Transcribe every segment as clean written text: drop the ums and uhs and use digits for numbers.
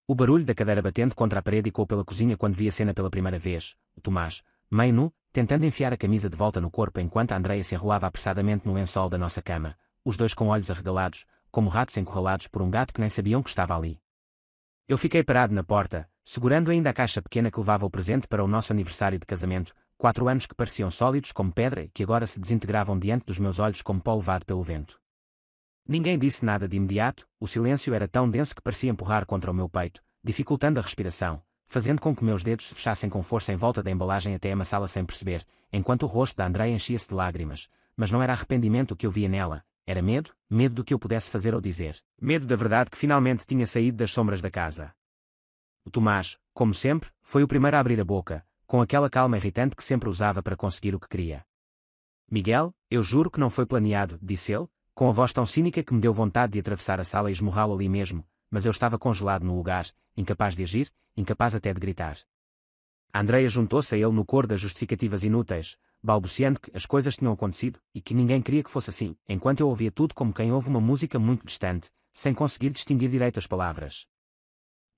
O barulho da cadeira batendo contra a parede ecoou pela cozinha quando vi a cena pela primeira vez. O Tomás, meio nu, tentando enfiar a camisa de volta no corpo enquanto a Andreia se enrolava apressadamente no lençol da nossa cama, os dois com olhos arregalados, como ratos encurralados por um gato que nem sabiam que estava ali. Eu fiquei parado na porta, segurando ainda a caixa pequena que levava o presente para o nosso aniversário de casamento, 4 anos que pareciam sólidos como pedra e que agora se desintegravam diante dos meus olhos como pó levado pelo vento. Ninguém disse nada de imediato, o silêncio era tão denso que parecia empurrar contra o meu peito, dificultando a respiração, fazendo com que meus dedos se fechassem com força em volta da embalagem até amassá-la sem perceber, enquanto o rosto da Andreia enchia-se de lágrimas, mas não era arrependimento o que eu via nela, era medo, medo do que eu pudesse fazer ou dizer, medo da verdade que finalmente tinha saído das sombras da casa. O Tomás, como sempre, foi o primeiro a abrir a boca, com aquela calma irritante que sempre usava para conseguir o que queria. Miguel, eu juro que não foi planeado, disse ele, com a voz tão cínica que me deu vontade de atravessar a sala e esmurrá-lo ali mesmo, mas eu estava congelado no lugar, incapaz de agir, incapaz até de gritar. A Andreia juntou-se a ele no coro das justificativas inúteis, balbuciando que as coisas tinham acontecido e que ninguém queria que fosse assim, enquanto eu ouvia tudo como quem ouve uma música muito distante, sem conseguir distinguir direito as palavras.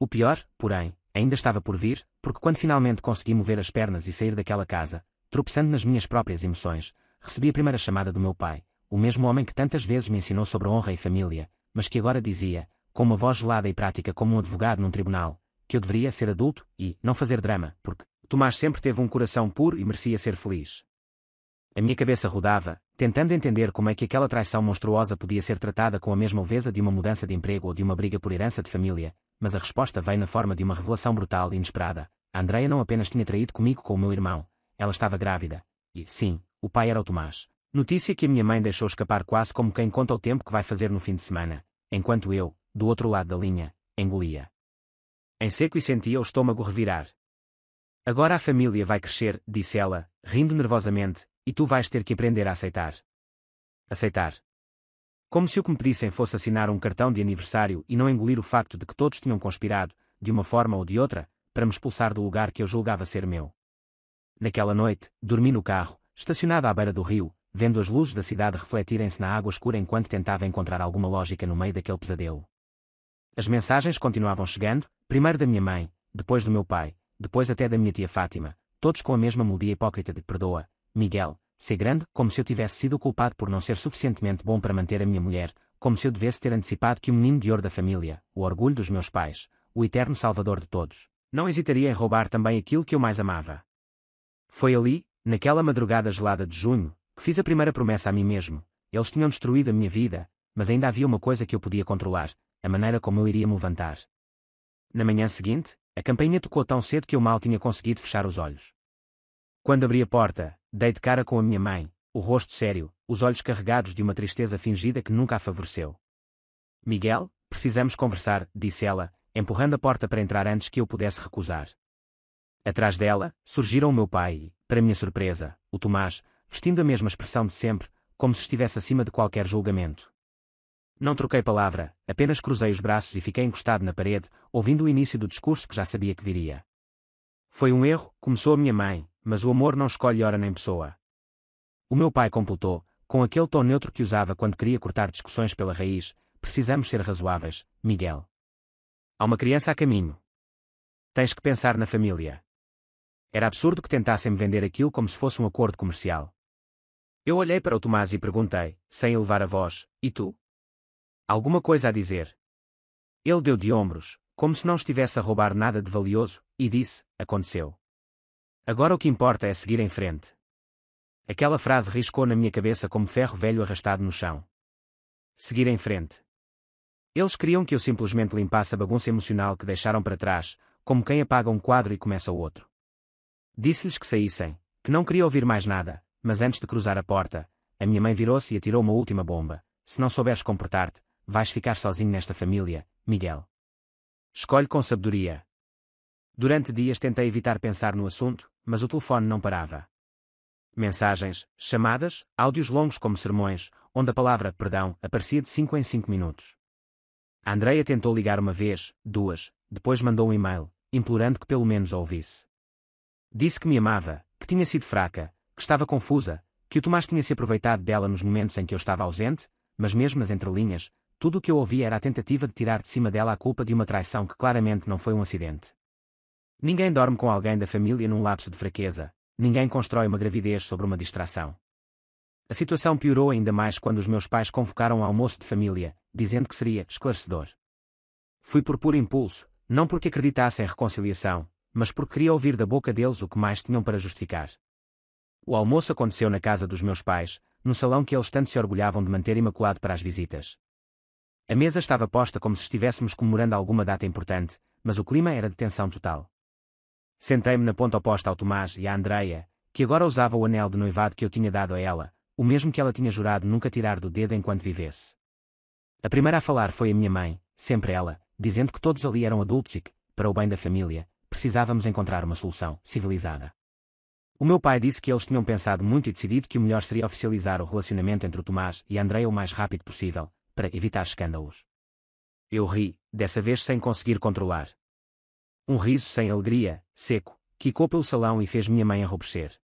O pior, porém, ainda estava por vir, porque quando finalmente consegui mover as pernas e sair daquela casa, tropeçando nas minhas próprias emoções, recebi a primeira chamada do meu pai, o mesmo homem que tantas vezes me ensinou sobre honra e família, mas que agora dizia, com uma voz gelada e prática como um advogado num tribunal, que eu deveria ser adulto e não fazer drama, porque Tomás sempre teve um coração puro e merecia ser feliz. A minha cabeça rodava, tentando entender como é que aquela traição monstruosa podia ser tratada com a mesma leveza de uma mudança de emprego ou de uma briga por herança de família, mas a resposta veio na forma de uma revelação brutal e inesperada. A Andreia não apenas tinha traído comigo com o meu irmão, ela estava grávida. E, sim, o pai era o Tomás. Notícia que a minha mãe deixou escapar quase como quem conta o tempo que vai fazer no fim de semana, enquanto eu, do outro lado da linha, engolia em seco e sentia o estômago revirar. Agora a família vai crescer, disse ela, rindo nervosamente, e tu vais ter que aprender a aceitar. Aceitar. Como se o que me pedissem fosse assinar um cartão de aniversário e não engolir o facto de que todos tinham conspirado, de uma forma ou de outra, para me expulsar do lugar que eu julgava ser meu. Naquela noite, dormi no carro, estacionado à beira do rio, vendo as luzes da cidade refletirem-se na água escura enquanto tentava encontrar alguma lógica no meio daquele pesadelo. As mensagens continuavam chegando, primeiro da minha mãe, depois do meu pai, depois até da minha tia Fátima, todos com a mesma melodia hipócrita de perdoa, Miguel, ser grande, como se eu tivesse sido o culpado por não ser suficientemente bom para manter a minha mulher, como se eu devesse ter antecipado que o menino de ouro da família, o orgulho dos meus pais, o eterno salvador de todos, não hesitaria em roubar também aquilo que eu mais amava. Foi ali, naquela madrugada gelada de junho, que fiz a primeira promessa a mim mesmo. Eles tinham destruído a minha vida, mas ainda havia uma coisa que eu podia controlar, a maneira como eu iria me levantar. Na manhã seguinte, a campainha tocou tão cedo que eu mal tinha conseguido fechar os olhos. Quando abri a porta, dei de cara com a minha mãe, o rosto sério, os olhos carregados de uma tristeza fingida que nunca a favoreceu. Miguel, precisamos conversar, disse ela, empurrando a porta para entrar antes que eu pudesse recusar. Atrás dela, surgiram o meu pai e, para minha surpresa, o Tomás, vestindo a mesma expressão de sempre, como se estivesse acima de qualquer julgamento. Não troquei palavra, apenas cruzei os braços e fiquei encostado na parede, ouvindo o início do discurso que já sabia que viria. Foi um erro, começou a minha mãe, mas o amor não escolhe hora nem pessoa. O meu pai completou, com aquele tom neutro que usava quando queria cortar discussões pela raiz, precisamos ser razoáveis, Miguel. Há uma criança a caminho. Tens que pensar na família. Era absurdo que tentassem-me vender aquilo como se fosse um acordo comercial. Eu olhei para o Tomás e perguntei, sem elevar a voz, e tu? Alguma coisa a dizer? Ele deu de ombros, como se não estivesse a roubar nada de valioso, e disse, aconteceu. Agora o que importa é seguir em frente. Aquela frase riscou na minha cabeça como ferro velho arrastado no chão. Seguir em frente. Eles queriam que eu simplesmente limpasse a bagunça emocional que deixaram para trás, como quem apaga um quadro e começa outro. Disse-lhes que saíssem, que não queria ouvir mais nada, mas antes de cruzar a porta, a minha mãe virou-se e atirou uma última bomba. Se não souberes comportar-te, vais ficar sozinho nesta família, Miguel. Escolhe com sabedoria. Durante dias tentei evitar pensar no assunto, mas o telefone não parava. Mensagens, chamadas, áudios longos como sermões, onde a palavra perdão aparecia de 5 em 5 minutos. A Andreia tentou ligar uma vez, duas, depois mandou um e-mail, implorando que pelo menos a ouvisse. Disse que me amava, que tinha sido fraca, que estava confusa, que o Tomás tinha se aproveitado dela nos momentos em que eu estava ausente, mas mesmo nas entrelinhas, tudo o que eu ouvia era a tentativa de tirar de cima dela a culpa de uma traição que claramente não foi um acidente. Ninguém dorme com alguém da família num lapso de fraqueza, ninguém constrói uma gravidez sobre uma distração. A situação piorou ainda mais quando os meus pais convocaram um almoço de família, dizendo que seria esclarecedor. Fui por puro impulso, não porque acreditasse em reconciliação, mas porque queria ouvir da boca deles o que mais tinham para justificar. O almoço aconteceu na casa dos meus pais, no salão que eles tanto se orgulhavam de manter imaculado para as visitas. A mesa estava posta como se estivéssemos comemorando alguma data importante, mas o clima era de tensão total. Sentei-me na ponta oposta ao Tomás e à Andreia, que agora usava o anel de noivado que eu tinha dado a ela, o mesmo que ela tinha jurado nunca tirar do dedo enquanto vivesse. A primeira a falar foi a minha mãe, sempre ela, dizendo que todos ali eram adultos e que, para o bem da família, precisávamos encontrar uma solução civilizada. O meu pai disse que eles tinham pensado muito e decidido que o melhor seria oficializar o relacionamento entre o Tomás e a Andreia o mais rápido possível, para evitar escândalos. Eu ri, dessa vez sem conseguir controlar. Um riso sem alegria, seco, quicou pelo salão e fez minha mãe enrubescer.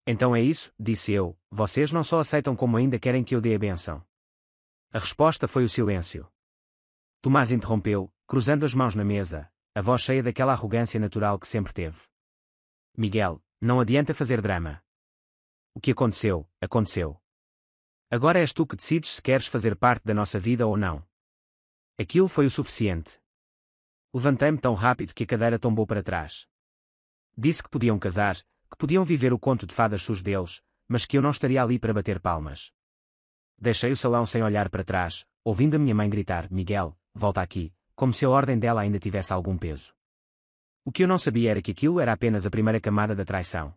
Então é isso, disse eu, vocês não só aceitam como ainda querem que eu dê a bênção. A resposta foi o silêncio. Tomás interrompeu, cruzando as mãos na mesa, a voz cheia daquela arrogância natural que sempre teve. Miguel, não adianta fazer drama. O que aconteceu, aconteceu. Agora és tu que decides se queres fazer parte da nossa vida ou não. Aquilo foi o suficiente. Levantei-me tão rápido que a cadeira tombou para trás. Disse que podiam casar, que podiam viver o conto de fadas sujo deles, mas que eu não estaria ali para bater palmas. Deixei o salão sem olhar para trás, ouvindo a minha mãe gritar, Miguel, volta aqui, como se a ordem dela ainda tivesse algum peso. O que eu não sabia era que aquilo era apenas a primeira camada da traição.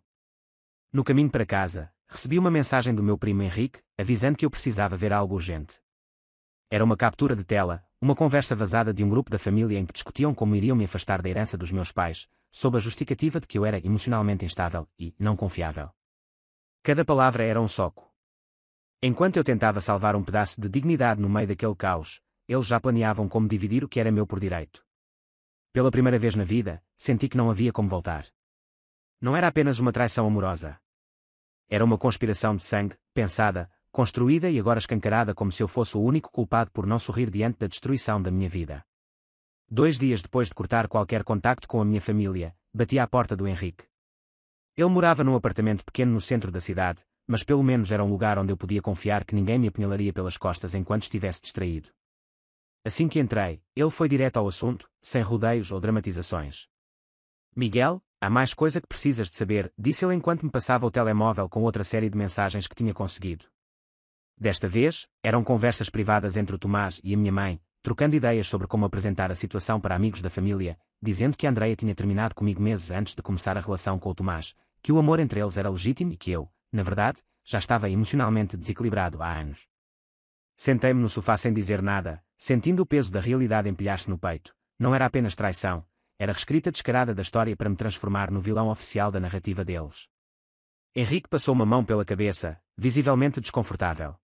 No caminho para casa, recebi uma mensagem do meu primo Henrique, avisando que eu precisava ver algo urgente. Era uma captura de tela, uma conversa vazada de um grupo da família em que discutiam como iriam me afastar da herança dos meus pais, sob a justificativa de que eu era emocionalmente instável e não confiável. Cada palavra era um soco. Enquanto eu tentava salvar um pedaço de dignidade no meio daquele caos, eles já planeavam como dividir o que era meu por direito. Pela primeira vez na vida, senti que não havia como voltar. Não era apenas uma traição amorosa. Era uma conspiração de sangue, pensada, construída e agora escancarada como se eu fosse o único culpado por não sorrir diante da destruição da minha vida. 2 dias depois de cortar qualquer contacto com a minha família, bati à porta do Henrique. Ele morava num apartamento pequeno no centro da cidade, mas pelo menos era um lugar onde eu podia confiar que ninguém me apunhalaria pelas costas enquanto estivesse distraído. Assim que entrei, ele foi direto ao assunto, sem rodeios ou dramatizações. Miguel, há mais coisa que precisas de saber, disse ele enquanto me passava o telemóvel com outra série de mensagens que tinha conseguido. Desta vez, eram conversas privadas entre o Tomás e a minha mãe, trocando ideias sobre como apresentar a situação para amigos da família, dizendo que a Andreia tinha terminado comigo meses antes de começar a relação com o Tomás, que o amor entre eles era legítimo e que eu, na verdade, já estava emocionalmente desequilibrado há anos. Sentei-me no sofá sem dizer nada, sentindo o peso da realidade empilhar-se no peito. Não era apenas traição, era reescrita descarada da história para me transformar no vilão oficial da narrativa deles. Henrique passou uma mão pela cabeça, visivelmente desconfortável.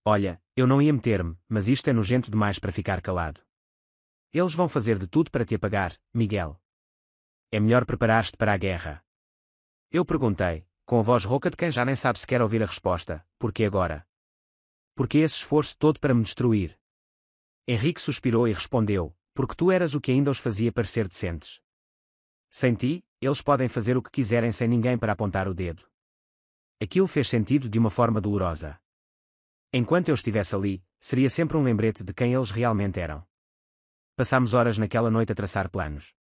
Olha, eu não ia meter-me, mas isto é nojento demais para ficar calado. Eles vão fazer de tudo para te apagar, Miguel. É melhor preparar-te para a guerra. Eu perguntei, com a voz rouca de quem já nem sabe sequer ouvir a resposta, por que agora? Por que esse esforço todo para me destruir? Henrique suspirou e respondeu, porque tu eras o que ainda os fazia parecer decentes. Sem ti, eles podem fazer o que quiserem sem ninguém para apontar o dedo. Aquilo fez sentido de uma forma dolorosa. Enquanto eu estivesse ali, seria sempre um lembrete de quem eles realmente eram. Passámos horas naquela noite a traçar planos.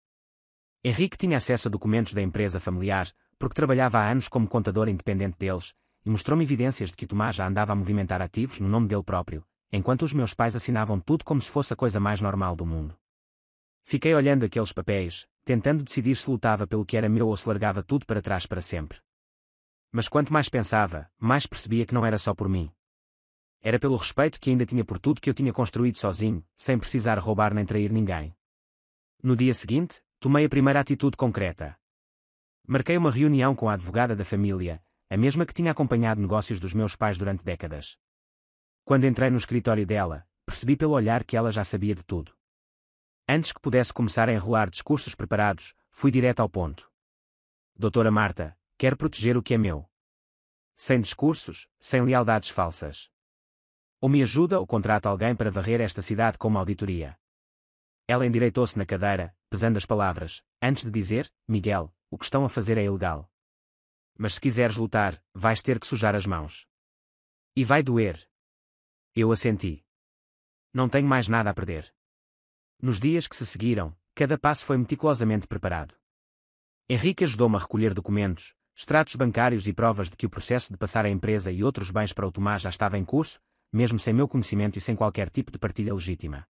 Henrique tinha acesso a documentos da empresa familiar, porque trabalhava há anos como contador independente deles, e mostrou-me evidências de que Tomás já andava a movimentar ativos no nome dele próprio, enquanto os meus pais assinavam tudo como se fosse a coisa mais normal do mundo. Fiquei olhando aqueles papéis, tentando decidir se lutava pelo que era meu ou se largava tudo para trás para sempre. Mas quanto mais pensava, mais percebia que não era só por mim. Era pelo respeito que ainda tinha por tudo que eu tinha construído sozinho, sem precisar roubar nem trair ninguém. No dia seguinte, tomei a primeira atitude concreta. Marquei uma reunião com a advogada da família, a mesma que tinha acompanhado negócios dos meus pais durante décadas. Quando entrei no escritório dela, percebi pelo olhar que ela já sabia de tudo. Antes que pudesse começar a enrolar discursos preparados, fui direto ao ponto. Doutora Marta, quero proteger o que é meu. Sem discursos, sem lealdades falsas. Ou me ajuda ou contrata alguém para varrer esta cidade com uma auditoria. Ela endireitou-se na cadeira, pesando as palavras, antes de dizer: Miguel, o que estão a fazer é ilegal. Mas se quiseres lutar, vais ter que sujar as mãos. E vai doer. Eu assenti. Não tenho mais nada a perder. Nos dias que se seguiram, cada passo foi meticulosamente preparado. Henrique ajudou-me a recolher documentos, extratos bancários e provas de que o processo de passar a empresa e outros bens para o Tomás já estava em curso, mesmo sem meu conhecimento e sem qualquer tipo de partilha legítima.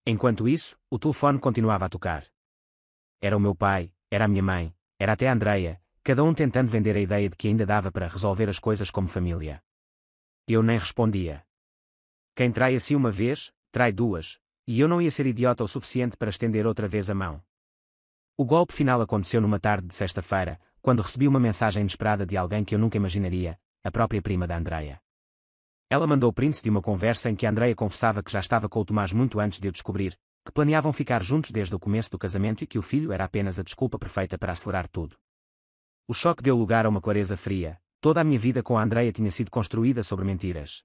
Enquanto isso, o telefone continuava a tocar. Era o meu pai, era a minha mãe, era até a Andreia, cada um tentando vender a ideia de que ainda dava para resolver as coisas como família. Eu nem respondia. Quem trai assim uma vez, trai duas, e eu não ia ser idiota o suficiente para estender outra vez a mão. O golpe final aconteceu numa tarde de sexta-feira, quando recebi uma mensagem inesperada de alguém que eu nunca imaginaria, a própria prima da Andreia. Ela mandou print de uma conversa em que a Andreia confessava que já estava com o Tomás muito antes de eu descobrir, que planeavam ficar juntos desde o começo do casamento e que o filho era apenas a desculpa perfeita para acelerar tudo. O choque deu lugar a uma clareza fria. Toda a minha vida com a Andreia tinha sido construída sobre mentiras.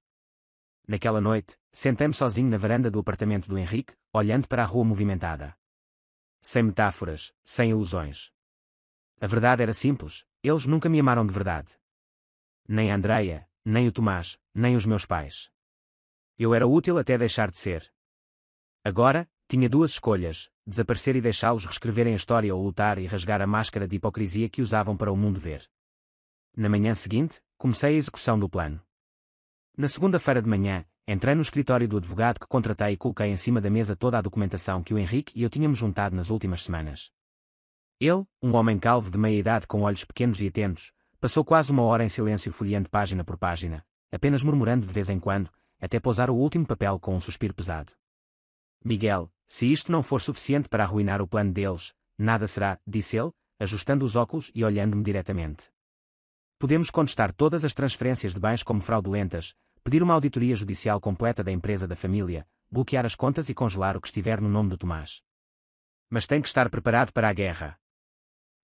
Naquela noite, sentei-me sozinho na varanda do apartamento do Henrique, olhando para a rua movimentada. Sem metáforas, sem ilusões. A verdade era simples, eles nunca me amaram de verdade. Nem a Andreia, nem o Tomás, nem os meus pais. Eu era útil até deixar de ser. Agora, tinha duas escolhas: desaparecer e deixá-los reescreverem a história ou lutar e rasgar a máscara de hipocrisia que usavam para o mundo ver. Na manhã seguinte, comecei a execução do plano. Na segunda-feira de manhã, entrei no escritório do advogado que contratei e coloquei em cima da mesa toda a documentação que o Henrique e eu tínhamos juntado nas últimas semanas. Ele, um homem calvo de meia-idade com olhos pequenos e atentos, passou quase uma hora em silêncio folheando página por página, apenas murmurando de vez em quando, até pousar o último papel com um suspiro pesado. Miguel, se isto não for suficiente para arruinar o plano deles, nada será, disse ele, ajustando os óculos e olhando-me diretamente. Podemos contestar todas as transferências de bens como fraudulentas, pedir uma auditoria judicial completa da empresa da família, bloquear as contas e congelar o que estiver no nome do Tomás. Mas tem que estar preparado para a guerra.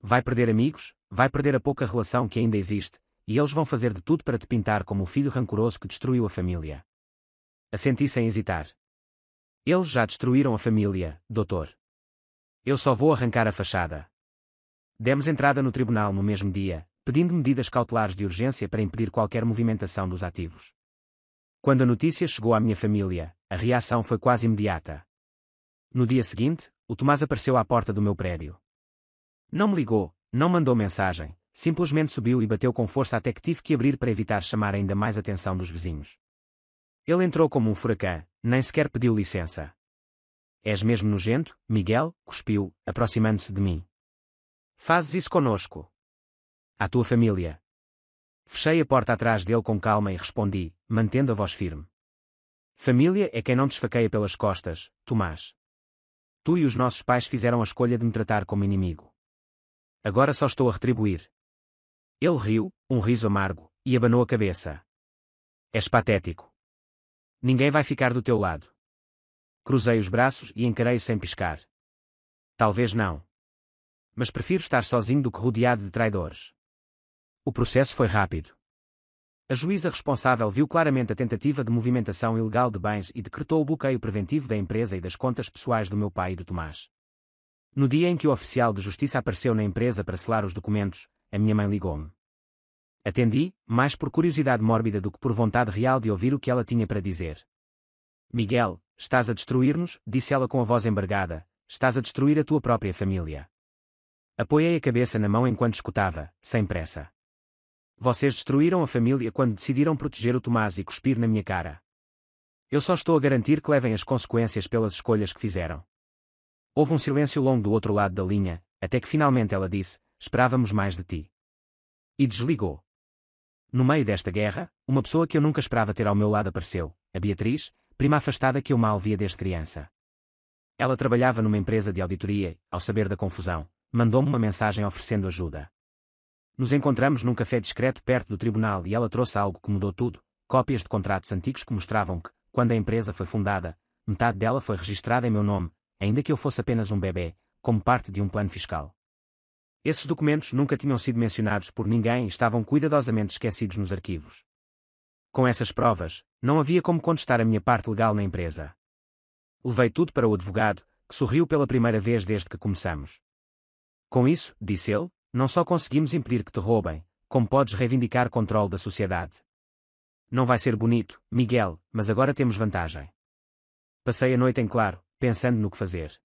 Vai perder amigos, vai perder a pouca relação que ainda existe, e eles vão fazer de tudo para te pintar como o filho rancoroso que destruiu a família. Assenti sem hesitar. Eles já destruíram a família, doutor. Eu só vou arrancar a fachada. Demos entrada no tribunal no mesmo dia, pedindo medidas cautelares de urgência para impedir qualquer movimentação dos ativos. Quando a notícia chegou à minha família, a reação foi quase imediata. No dia seguinte, o Tomás apareceu à porta do meu prédio. Não me ligou, não mandou mensagem, simplesmente subiu e bateu com força até que tive que abrir para evitar chamar ainda mais atenção dos vizinhos. Ele entrou como um furacão, nem sequer pediu licença. És mesmo nojento, Miguel, cuspiu, aproximando-se de mim. Fazes isso conosco. À tua família. Fechei a porta atrás dele com calma e respondi, mantendo a voz firme. Família é quem não te esfaqueia pelas costas, Tomás. Tu e os nossos pais fizeram a escolha de me tratar como inimigo. Agora só estou a retribuir. Ele riu, um riso amargo, e abanou a cabeça. És patético. Ninguém vai ficar do teu lado. Cruzei os braços e encarei-o sem piscar. Talvez não. Mas prefiro estar sozinho do que rodeado de traidores. O processo foi rápido. A juíza responsável viu claramente a tentativa de movimentação ilegal de bens e decretou o bloqueio preventivo da empresa e das contas pessoais do meu pai e do Tomás. No dia em que o oficial de justiça apareceu na empresa para selar os documentos, a minha mãe ligou-me. Atendi, mais por curiosidade mórbida do que por vontade real de ouvir o que ela tinha para dizer. Miguel, estás a destruir-nos, disse ela com a voz embargada, estás a destruir a tua própria família. Apoiei a cabeça na mão enquanto escutava, sem pressa. Vocês destruíram a família quando decidiram proteger o Tomás e cuspir na minha cara. Eu só estou a garantir que levem as consequências pelas escolhas que fizeram. Houve um silêncio longo do outro lado da linha, até que finalmente ela disse, esperávamos mais de ti. E desligou. No meio desta guerra, uma pessoa que eu nunca esperava ter ao meu lado apareceu, a Beatriz, prima afastada que eu mal via desde criança. Ela trabalhava numa empresa de auditoria e, ao saber da confusão, mandou-me uma mensagem oferecendo ajuda. Nos encontramos num café discreto perto do tribunal e ela trouxe algo que mudou tudo, cópias de contratos antigos que mostravam que, quando a empresa foi fundada, metade dela foi registrada em meu nome, ainda que eu fosse apenas um bebê, como parte de um plano fiscal. Esses documentos nunca tinham sido mencionados por ninguém e estavam cuidadosamente esquecidos nos arquivos. Com essas provas, não havia como contestar a minha parte legal na empresa. Levei tudo para o advogado, que sorriu pela primeira vez desde que começamos. Com isso, disse ele, não só conseguimos impedir que te roubem, como podes reivindicar controle da sociedade. Não vai ser bonito, Miguel, mas agora temos vantagem. Passei a noite em claro, pensando no que fazer.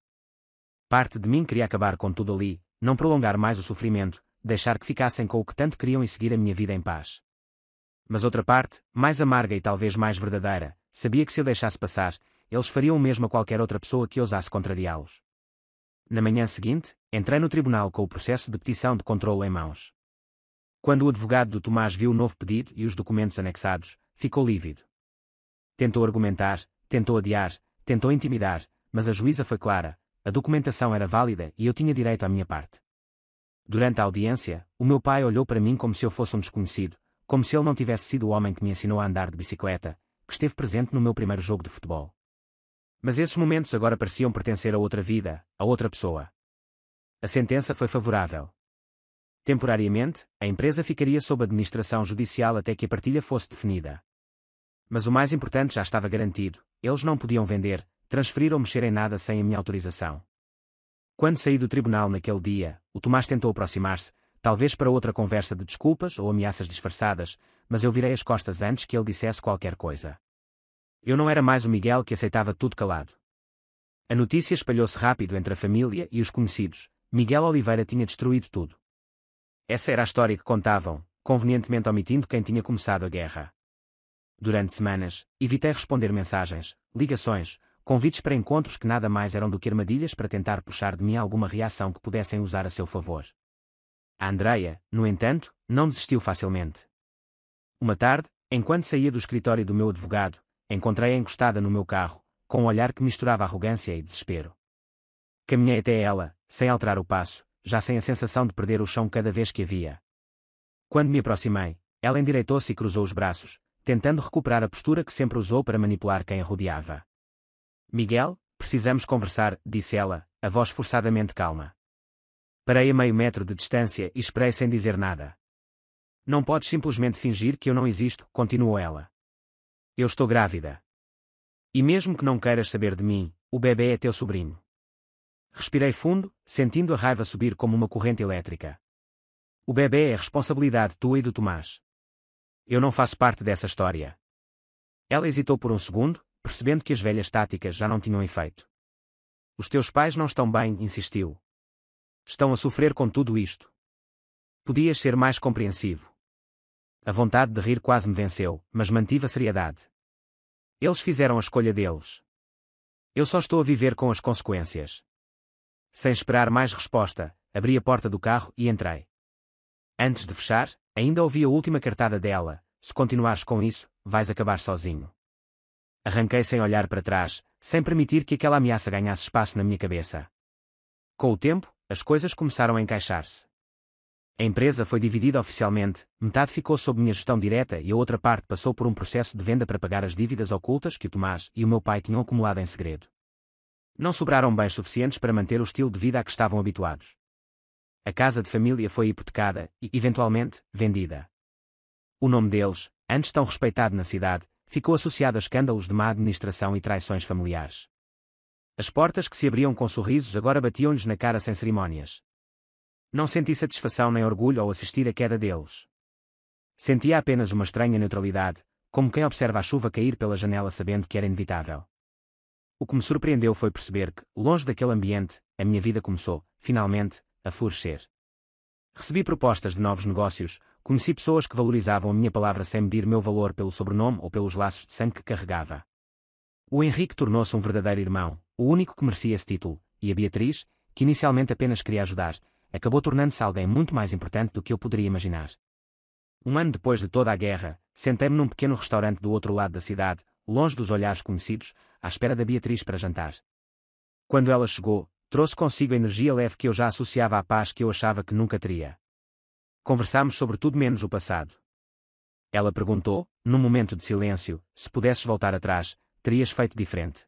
Parte de mim queria acabar com tudo ali, não prolongar mais o sofrimento, deixar que ficassem com o que tanto queriam e seguir a minha vida em paz. Mas outra parte, mais amarga e talvez mais verdadeira, sabia que se eu deixasse passar, eles fariam o mesmo a qualquer outra pessoa que ousasse contrariá-los. Na manhã seguinte, entrei no tribunal com o processo de petição de controlo em mãos. Quando o advogado do Tomás viu o novo pedido e os documentos anexados, ficou lívido. Tentou argumentar, tentou adiar, tentou intimidar, mas a juíza foi clara, a documentação era válida e eu tinha direito à minha parte. Durante a audiência, o meu pai olhou para mim como se eu fosse um desconhecido, como se ele não tivesse sido o homem que me ensinou a andar de bicicleta, que esteve presente no meu primeiro jogo de futebol. Mas esses momentos agora pareciam pertencer a outra vida, a outra pessoa. A sentença foi favorável. Temporariamente, a empresa ficaria sob administração judicial até que a partilha fosse definida. Mas o mais importante já estava garantido, eles não podiam vender, transferir ou mexer em nada sem a minha autorização. Quando saí do tribunal naquele dia, o Tomás tentou aproximar-se, talvez para outra conversa de desculpas ou ameaças disfarçadas, mas eu virei as costas antes que ele dissesse qualquer coisa. Eu não era mais o Miguel que aceitava tudo calado. A notícia espalhou-se rápido entre a família e os conhecidos, Miguel Oliveira tinha destruído tudo. Essa era a história que contavam, convenientemente omitindo quem tinha começado a guerra. Durante semanas, evitei responder mensagens, ligações, convites para encontros que nada mais eram do que armadilhas para tentar puxar de mim alguma reação que pudessem usar a seu favor. A Andreia, no entanto, não desistiu facilmente. Uma tarde, enquanto saía do escritório do meu advogado, encontrei-a encostada no meu carro, com um olhar que misturava arrogância e desespero. Caminhei até ela, sem alterar o passo, já sem a sensação de perder o chão cada vez que a via. Quando me aproximei, ela endireitou-se e cruzou os braços, tentando recuperar a postura que sempre usou para manipular quem a rodeava. Miguel, precisamos conversar, disse ela, a voz forçadamente calma. Parei a meio metro de distância e esperei sem dizer nada. Não podes simplesmente fingir que eu não existo, continuou ela. Eu estou grávida. E mesmo que não queiras saber de mim, o bebê é teu sobrinho. Respirei fundo, sentindo a raiva subir como uma corrente elétrica. O bebê é responsabilidade tua e do Tomás. Eu não faço parte dessa história. Ela hesitou por um segundo, percebendo que as velhas táticas já não tinham efeito. Os teus pais não estão bem, insistiu. Estão a sofrer com tudo isto. Podias ser mais compreensivo. A vontade de rir quase me venceu, mas mantive a seriedade. Eles fizeram a escolha deles. Eu só estou a viver com as consequências. Sem esperar mais resposta, abri a porta do carro e entrei. Antes de fechar, ainda ouvi a última cartada dela: se continuares com isso, vais acabar sozinho. Arranquei sem olhar para trás, sem permitir que aquela ameaça ganhasse espaço na minha cabeça. Com o tempo, as coisas começaram a encaixar-se. A empresa foi dividida oficialmente, metade ficou sob minha gestão direta e a outra parte passou por um processo de venda para pagar as dívidas ocultas que o Tomás e o meu pai tinham acumulado em segredo. Não sobraram bens suficientes para manter o estilo de vida a que estavam habituados. A casa de família foi hipotecada e, eventualmente, vendida. O nome deles, antes tão respeitado na cidade, ficou associado a escândalos de má administração e traições familiares. As portas que se abriam com sorrisos agora batiam-lhes na cara sem cerimónias. Não senti satisfação nem orgulho ao assistir à queda deles. Sentia apenas uma estranha neutralidade, como quem observa a chuva cair pela janela sabendo que era inevitável. O que me surpreendeu foi perceber que, longe daquele ambiente, a minha vida começou, finalmente, a florescer. Recebi propostas de novos negócios, conheci pessoas que valorizavam a minha palavra sem medir meu valor pelo sobrenome ou pelos laços de sangue que carregava. O Henrique tornou-se um verdadeiro irmão, o único que merecia esse título, e a Beatriz, que inicialmente apenas queria ajudar, acabou tornando-se alguém muito mais importante do que eu poderia imaginar. Um ano depois de toda a guerra, sentei-me num pequeno restaurante do outro lado da cidade, longe dos olhares conhecidos, à espera da Beatriz para jantar. Quando ela chegou, trouxe consigo a energia leve que eu já associava à paz que eu achava que nunca teria. Conversámos sobre tudo menos o passado. Ela perguntou, num momento de silêncio, se pudesses voltar atrás, terias feito diferente.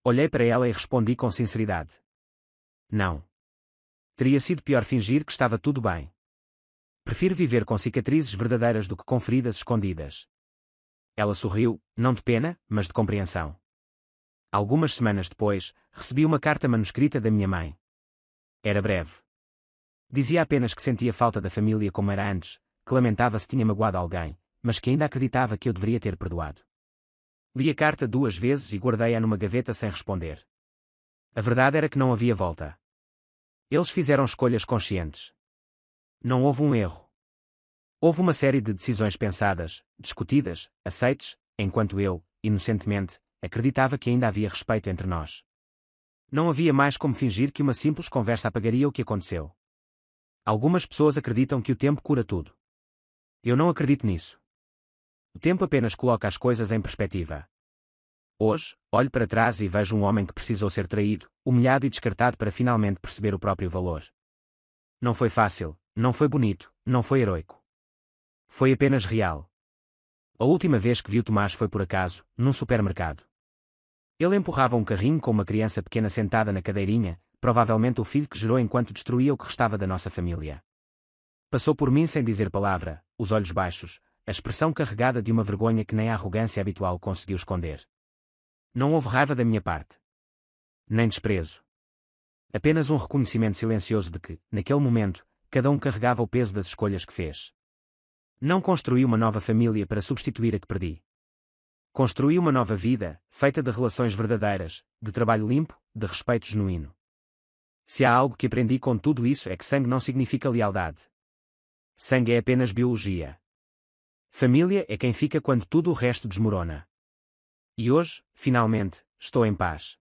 Olhei para ela e respondi com sinceridade. Não. Teria sido pior fingir que estava tudo bem. Prefiro viver com cicatrizes verdadeiras do que com feridas escondidas. Ela sorriu, não de pena, mas de compreensão. Algumas semanas depois, recebi uma carta manuscrita da minha mãe. Era breve. Dizia apenas que sentia falta da família como era antes, que lamentava se tinha magoado alguém, mas que ainda acreditava que eu deveria ter perdoado. Li a carta 2 vezes e guardei-a numa gaveta sem responder. A verdade era que não havia volta. Eles fizeram escolhas conscientes. Não houve um erro. Houve uma série de decisões pensadas, discutidas, aceites, enquanto eu, inocentemente, acreditava que ainda havia respeito entre nós. Não havia mais como fingir que uma simples conversa apagaria o que aconteceu. Algumas pessoas acreditam que o tempo cura tudo. Eu não acredito nisso. O tempo apenas coloca as coisas em perspectiva. Hoje, olho para trás e vejo um homem que precisou ser traído, humilhado e descartado para finalmente perceber o próprio valor. Não foi fácil, não foi bonito, não foi heroico. Foi apenas real. A última vez que vi o Tomás foi por acaso, num supermercado. Ele empurrava um carrinho com uma criança pequena sentada na cadeirinha, provavelmente o filho que gerou enquanto destruía o que restava da nossa família. Passou por mim sem dizer palavra, os olhos baixos, a expressão carregada de uma vergonha que nem a arrogância habitual conseguiu esconder. Não houve raiva da minha parte. Nem desprezo. Apenas um reconhecimento silencioso de que, naquele momento, cada um carregava o peso das escolhas que fez. Não construí uma nova família para substituir a que perdi. Construí uma nova vida, feita de relações verdadeiras, de trabalho limpo, de respeito genuíno. Se há algo que aprendi com tudo isso é que sangue não significa lealdade. Sangue é apenas biologia. Família é quem fica quando tudo o resto desmorona. E hoje, finalmente, estou em paz.